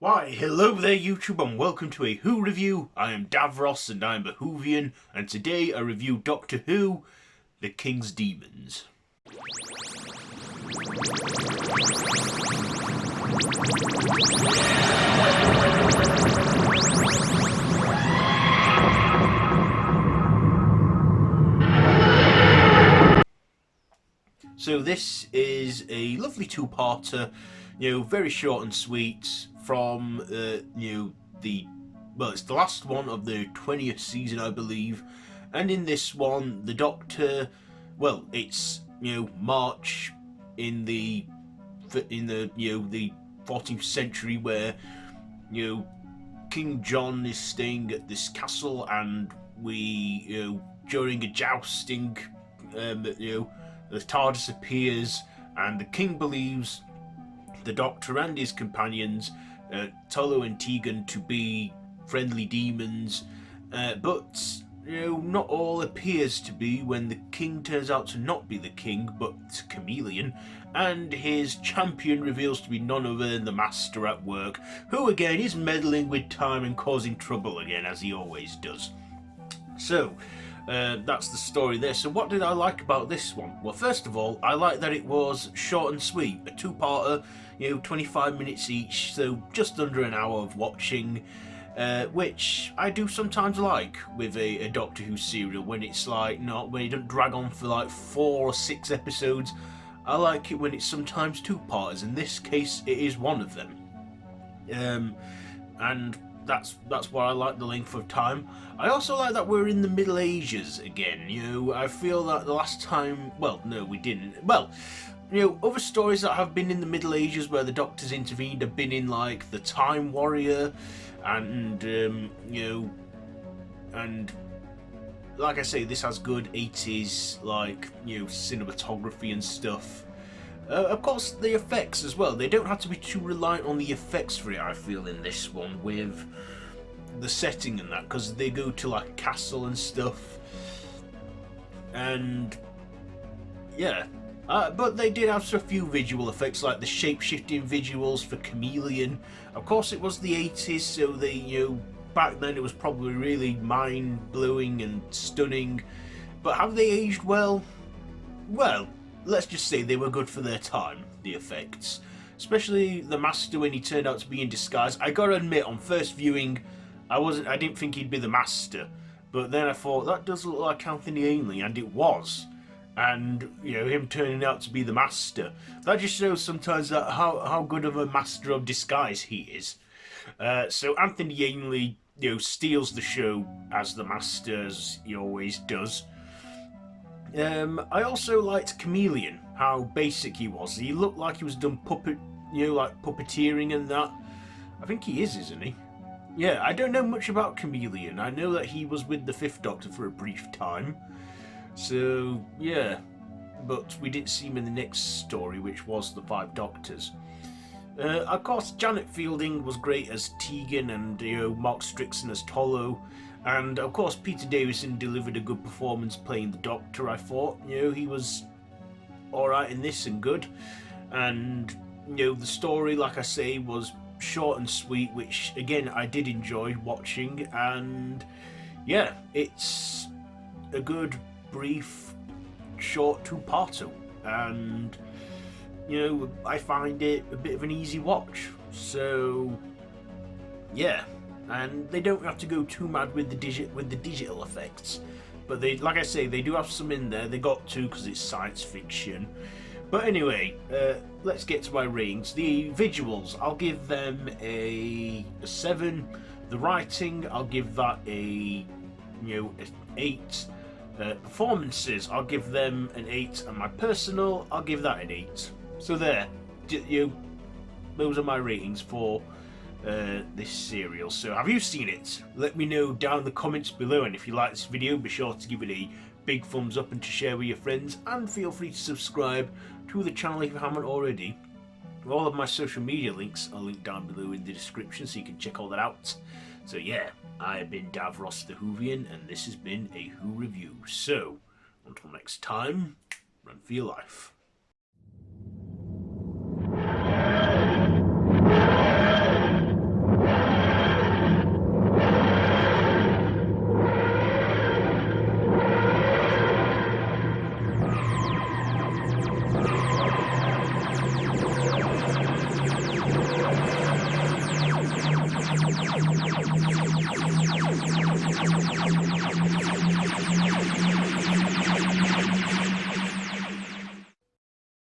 Why, hello there YouTube and welcome to a Who review. I am Davros and I am a Whovian, and today I review Doctor Who, The King's Demons. So this is a lovely two-parter, very short and sweet from, it's the last one of the 20th season, I believe. And in this one, the Doctor, it's, March in the 14th century where, King John is staying at this castle, and during a jousting, the TARDIS appears, and the king believes the Doctor and his companions, Tolo and Tegan, to be friendly demons, but not all appears to be when the king turns out to not be the king, but Chameleon, and his champion reveals to be none other than the Master at work, who again is meddling with time and causing trouble again, as he always does. So, that's the story there. So what did I like about this one? Well, first of all, I like that it was short and sweet. A two-parter, 25 minutes each, so just under an hour of watching, which I do sometimes like with a Doctor Who serial, when it's when it doesn't drag on for like 4 or 6 episodes. I like it when it's sometimes two-parters. In this case, it is one of them. And that's why I like the length of time. I also like that we're in the Middle Ages again. I feel that the last time, no, we didn't. Other stories that have been in the Middle Ages where the Doctor's intervened have been in like the Time Warrior, and and like I say, this has good 80s cinematography and stuff. Of course, the effects as well. They don't have to be too reliant on the effects for it, I feel, in this one, with the setting and that, because they go to like a castle and stuff. And yeah, but they did have a few visual effects, like the shape-shifting visuals for Chameleon. Of course, it was the 80s, so they, back then it was probably really mind-blowing and stunning. But have they aged well? Well, let's just say they were good for their time, the effects. Especially the Master when he turned out to be in disguise. I gotta admit, on first viewing, I didn't think he'd be the Master. But then I thought, that does look like Anthony Ainley, and it was. And, him turning out to be the Master. That just shows sometimes that how good of a master of disguise he is. So Anthony Ainley, steals the show as the Master, as he always does. I also liked Chameleon, how basic he was. He looked like he was done puppeteering and that. I think he is, isn't he? Yeah, I don't know much about Chameleon. I know that he was with the 5th Doctor for a brief time. So, yeah. But we didn't see him in the next story, which was the 5 Doctors. Of course, Janet Fielding was great as Tegan, and Mark Strickson as Tolo. And of course, Peter Davison delivered a good performance playing the Doctor, I thought. He was alright in this and good. And, the story, like I say, was short and sweet, which, again, I did enjoy watching. And, yeah, it's a good, brief, short two-parter. And, I find it a bit of an easy watch. So, yeah. And they don't have to go too mad with the digital effects, but they, like I say, they do have some in there. They got to, because it's science fiction. But anyway, let's get to my ratings. The visuals, I'll give them a 7. The writing, I'll give that an 8. Performances, I'll give them an 8, and my personal, I'll give that an 8. So there, those are my ratings for this serial. So have you seen it? Let me know down in the comments below, and if you like this video, be sure to give it a big thumbs up and to share with your friends, and feel free to subscribe to the channel if you haven't already. All of my social media links are linked down below in the description, so you can check all that out. So yeah, I have been Davros the Whovian, and this has been a Who review. So until next time, run for your life.